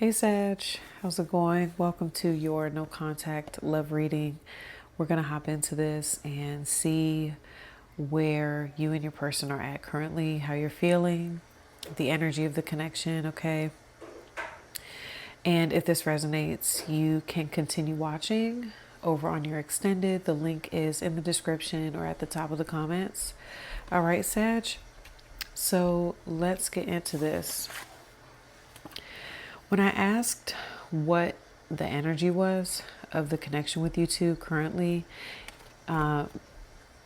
Hey Sag, how's it going? Welcome to your no contact love reading. We're going to hop into this and see where you and your person are at currently, how you're feeling, the energy of the connection, okay? And if this resonates, you can continue watching over on your extended. The link is in the description or at the top of the comments. All right, Sag. So let's get into this. When I asked what the energy was of the connection with you two currently, uh,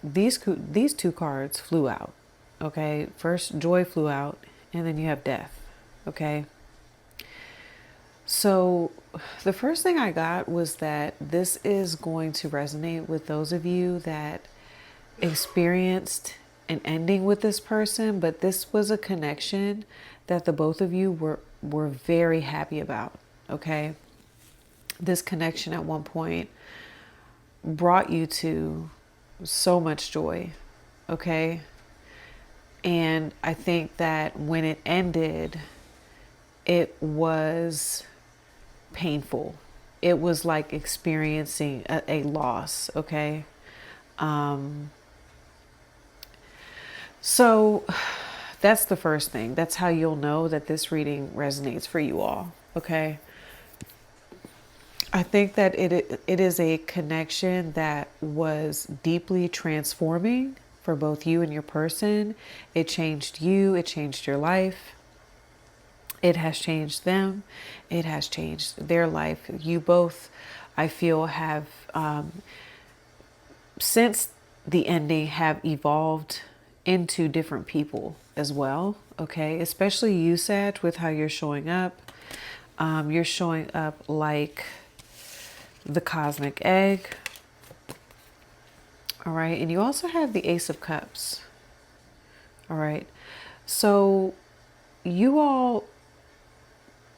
these two cards flew out. Okay, first joy flew out, and then you have death. Okay, so the first thing I got was that this is going to resonate with those of you that experienced an ending with this person, but this was a connection that the both of you were very happy about. Okay, this connection at one point brought you to so much joy. Okay, and I think that when it ended, it was painful. It was like experiencing a loss. Okay, so that's the first thing. That's how you'll know that this reading resonates for you all. Okay. I think that it is a connection that was deeply transforming for both you and your person. It changed you, it changed your life. It has changed them. It has changed their life. You both, I feel, have since the ending have evolved into different people as well. Okay, especially you, Sag, with how you're showing up. You're showing up like the cosmic egg. All right, and you also have the Ace of Cups. All right, so you all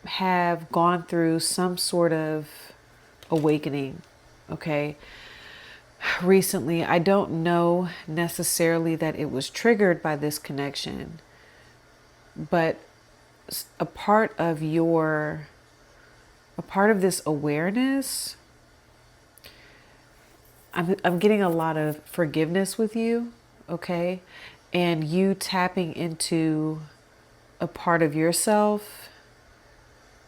have gone through some sort of awakening. Okay, recently. I don't know necessarily that it was triggered by this connection, but a part of this awareness, I'm getting a lot of forgiveness with you, okay? And you tapping into a part of yourself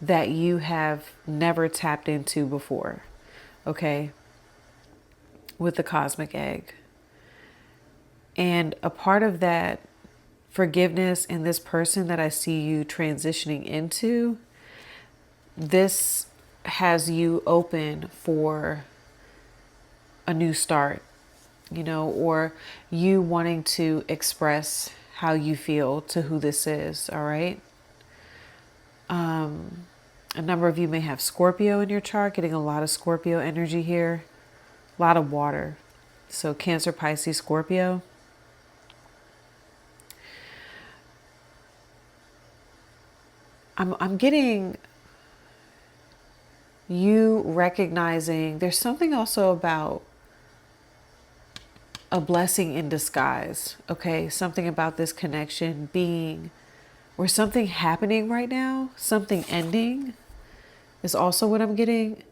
that you have never tapped into before, okay? With the cosmic egg. And a part of that forgiveness in this person that I see you transitioning into, this has you open for a new start, or you wanting to express how you feel to who this is, all right? A number of you may have Scorpio in your chart, getting a lot of Scorpio energy here, a lot of water. So Cancer, Pisces, Scorpio. I'm getting you recognizing there's something also about a blessing in disguise. Okay, something about this connection being, or something happening right now, something ending is also what I'm getting.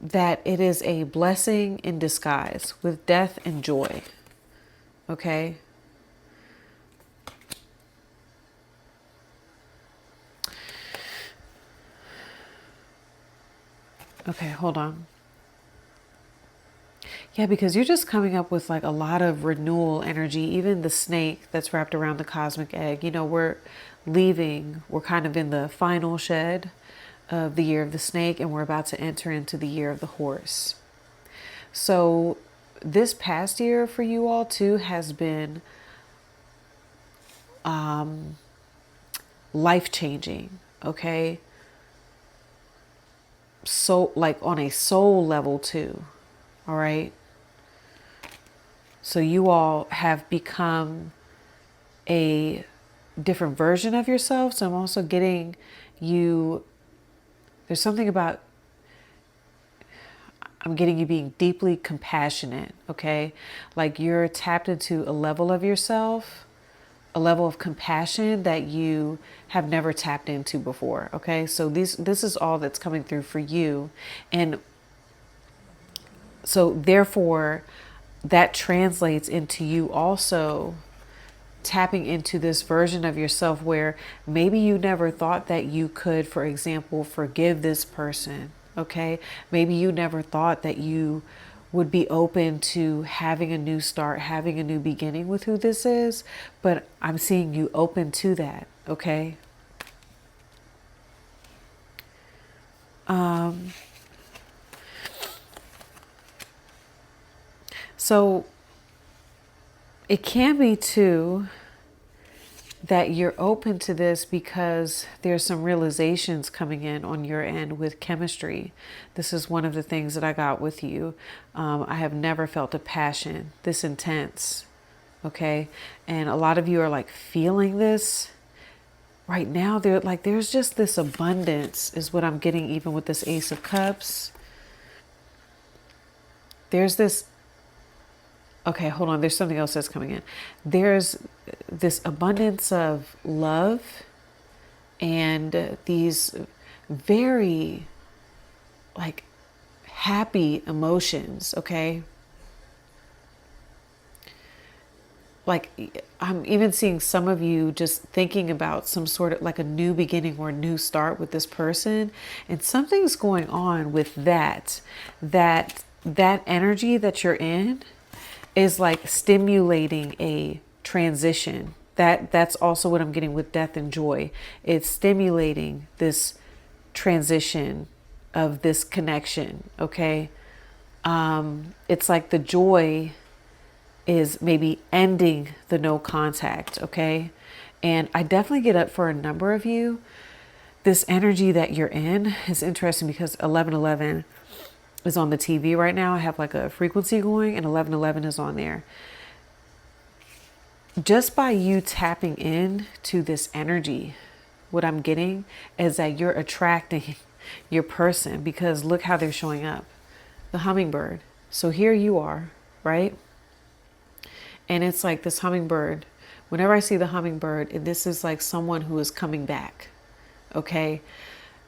That it is a blessing in disguise with death and joy. Okay. Okay, hold on. Yeah, because you're just coming up with like a lot of renewal energy, even the snake that's wrapped around the cosmic egg. We're kind of in the final shed of the year of the snake, and we're about to enter into the year of the horse. So this past year for you all too has been life-changing, okay? So like on a soul level too, all right? So you all have become a different version of yourself. So I'm also getting you, there's something about, I'm getting you being deeply compassionate, okay? Like you're tapped into a level of yourself a level of compassion that you have never tapped into before. Okay, so this is all that's coming through for you, and so therefore that translates into you also tapping into this version of yourself where maybe you never thought that you could, for example, forgive this person. Okay, maybe you never thought that you would be open to having a new start, having a new beginning with who this is, but I'm seeing you open to that. Okay. So it can be too that you're open to this because there's some realizations coming in on your end with chemistry. This is one of the things that I got with you. I have never felt a passion this intense. Okay. And a lot of you are like feeling this right now. There's just this abundance is what I'm getting, even with this Ace of Cups. There's this. Okay, hold on. There's something else that's coming in. There's this abundance of love and these very like happy emotions. Okay. Like I'm even seeing some of you just thinking about some sort of like a new beginning or a new start with this person. And something's going on with that energy that you're in is like stimulating a transition. That's also what I'm getting with death and joy. It's stimulating this transition of this connection. Okay. It's like the joy is maybe ending the no contact. Okay. And I definitely get up for a number of you. This energy that you're in is interesting because 1111 is on the TV right now. I have like a frequency going and 1111 is on there. Just by you tapping in to this energy, what I'm getting is that you're attracting your person because look how they're showing up. The hummingbird. So here you are, right? And it's like this hummingbird. Whenever I see the hummingbird, this is like someone who is coming back. Okay.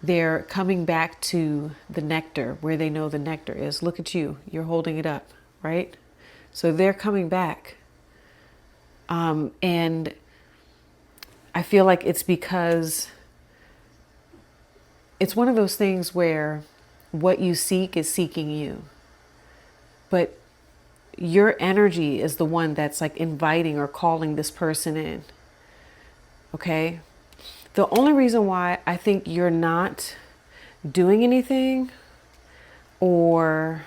They're coming back to the nectar where they know the nectar is. Look at you. You're holding it up, right? So they're coming back. And I feel like it's because it's one of those things where what you seek is seeking you. But your energy is the one that's like inviting or calling this person in. Okay? The only reason why I think you're not doing anything and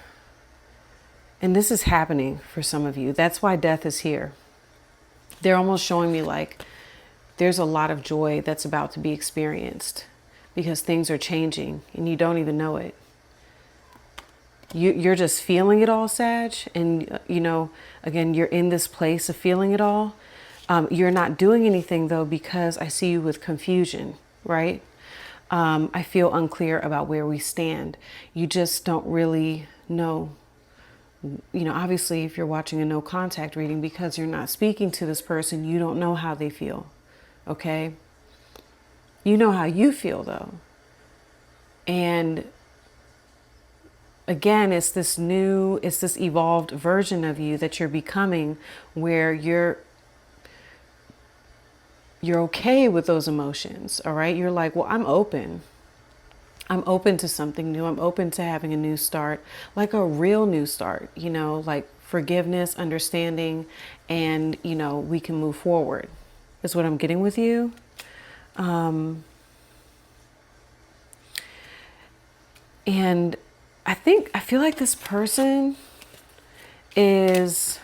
this is happening for some of you, that's why death is here. They're almost showing me like there's a lot of joy that's about to be experienced because things are changing and you don't even know it. You're just feeling it all, Sag. And, again, you're in this place of feeling it all. You're not doing anything, though, because I see you with confusion, right? I feel unclear about where we stand. You just don't really know. Obviously, if you're watching a no contact reading, because you're not speaking to this person, you don't know how they feel. Okay? You know how you feel, though. And again, it's this evolved version of you that you're becoming where you're okay with those emotions. All right. You're like, well, I'm open. I'm open to something new. I'm open to having a new start, like a real new start, like forgiveness, understanding, and, we can move forward is what I'm getting with you. And I feel like this person is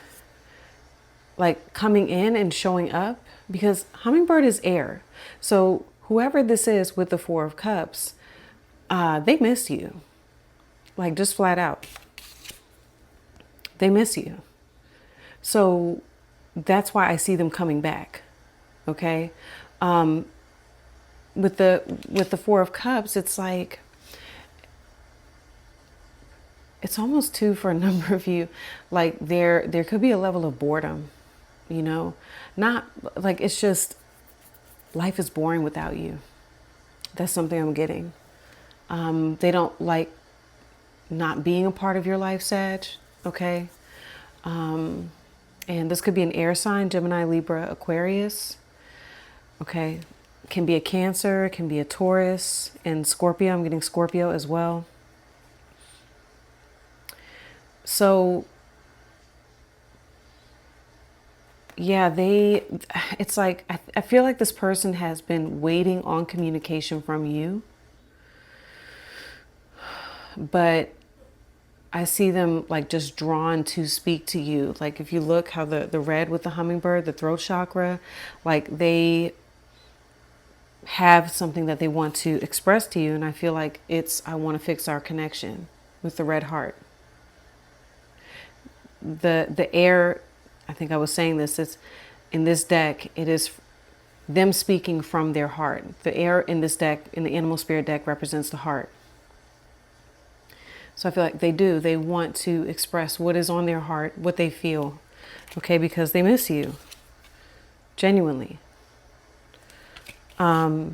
like coming in and showing up because hummingbird is air. So whoever this is with the Four of Cups, they miss you. Like just flat out. They miss you. So that's why I see them coming back. Okay. With the Four of Cups, it's like, it's almost too for a number of you. Like there could be a level of boredom. you know, not like, it's just life is boring without you. That's something I'm getting. They don't like not being a part of your life, Sag. Okay. And this could be an air sign, Gemini, Libra, Aquarius. Okay. Can be a Cancer, can be a Taurus, and Scorpio. I'm getting Scorpio as well. So yeah, it's like, I feel like this person has been waiting on communication from you, but I see them like just drawn to speak to you. Like if you look how the red with the hummingbird, the throat chakra, like they have something that they want to express to you. And I feel like I want to fix our connection with the red heart. The air, I think I was saying this, it's in this deck, it is them speaking from their heart. The air in this deck, in the animal spirit deck, represents the heart. So I feel like they want to express what is on their heart, what they feel, okay, because they miss you, genuinely. I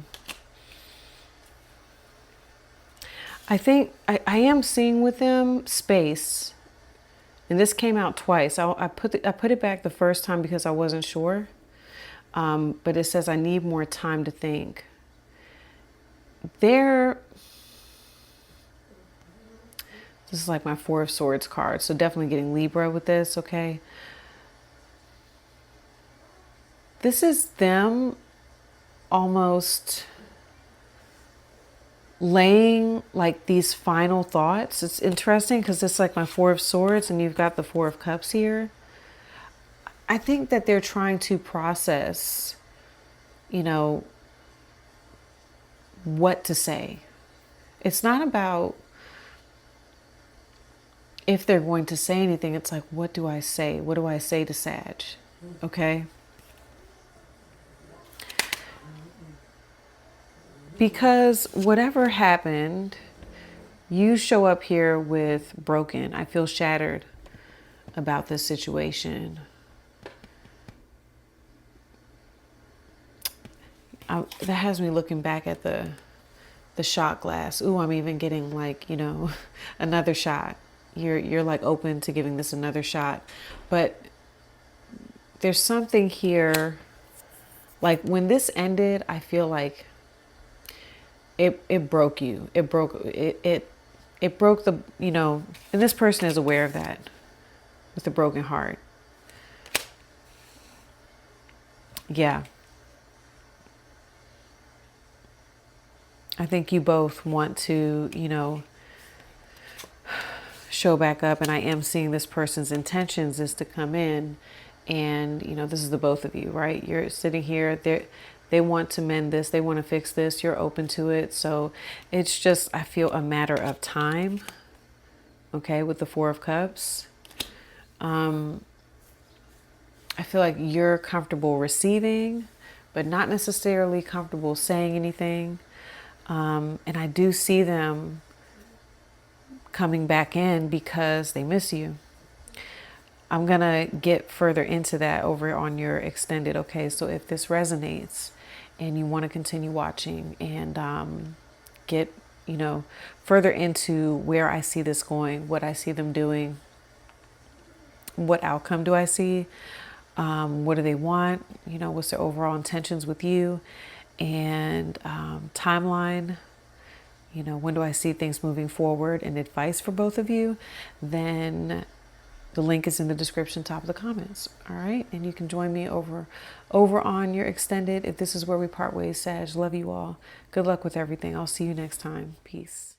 think I am seeing with them space, and this came out twice. I put it back the first time because I wasn't sure, but it says I need more time to think. This is like my Four of Swords card. So definitely getting Libra with this, okay? This is them almost laying like these final thoughts. It's interesting because it's like my Four of Swords and you've got the Four of Cups here. I think that they're trying to process, you know, what to say. It's not about if they're going to say anything. It's like, what do I say? What do I say to Sag? Okay. Because whatever happened, you show up here with broken. I feel shattered about this situation. That has me looking back at the shot glass. Ooh, I'm even getting like, you know, another shot. You're like open to giving this another shot. But there's something here, like when this ended, I feel like it broke you. It broke the, you know, and this person is aware of that with a broken heart. Yeah. I think you both want to, you know, show back up, and I am seeing this person's intentions is to come in and, you know, this is the both of you, right? You're sitting here, they want to mend this, they want to fix this, you're open to it. So it's just, I feel a matter of time, okay, with the Four of Cups. I feel like you're comfortable receiving, but not necessarily comfortable saying anything. And I do see them coming back in because they miss you. I'm going to get further into that over on your extended. Okay, so if this resonates and you want to continue watching and get, you know, further into where I see this going, what I see them doing, what outcome do I see, what do they want, you know, what's their overall intentions with you, and timeline, you know, when do I see things moving forward, and advice for both of you, then the link is in the description, top of the comments. All right. And you can join me over on your extended. If this is where we part ways, Sag, love you all. Good luck with everything. I'll see you next time. Peace.